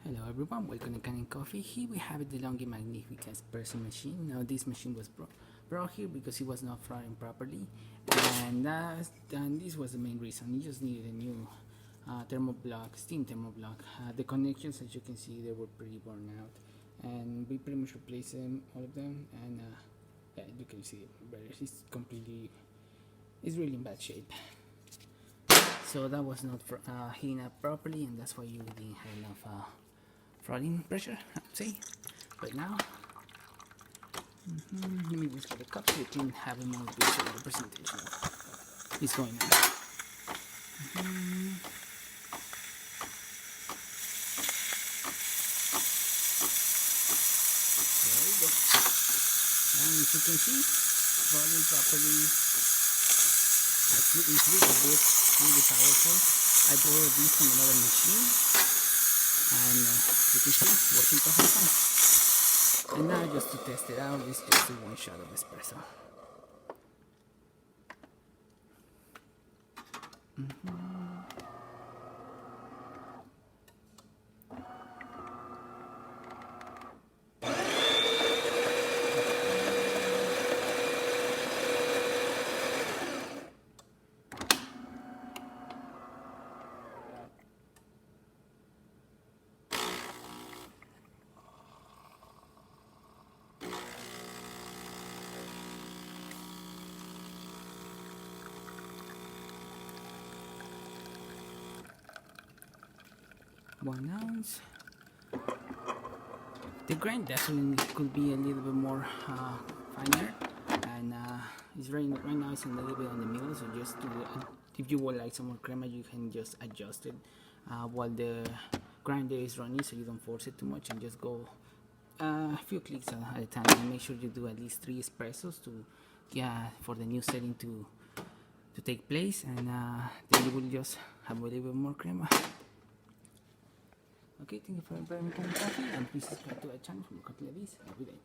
Hello everyone, welcome to Kanen Coffee. Here we have a DeLonghi Magnifica Espresso machine. Now this machine was brought here because it was not frying properly, and this was the main reason. You just needed a new steam thermo block. The connections, as you can see, they were pretty worn out, and we pretty much replaced them, all of them, and yeah, you can see it better. It's really in bad shape. So that was not heating up properly, and that's why you didn't have enough frothing pressure, I would say. But now, let me just get a cup so you can have a more visual representation of what's going on. There we go. And as you can see, frothing properly. It's really good, really powerful. I borrowed this from another machine, and you can see working perfectly fine. And now, just to test it out, this is just a one shot of espresso. One ounce. The grind definitely could be a little bit more finer, and it's right now it's a little bit on the middle. So just if you would like some more crema, you can just adjust it while the grinder is running, so you don't force it too much, and just go a few clicks at a time, and make sure you do at least 3 espressos for the new setting to take place, and then you will just have a little bit more crema. Okay, thank you for buying Kanen Coffee, and please subscribe to our channel for more content like this every day.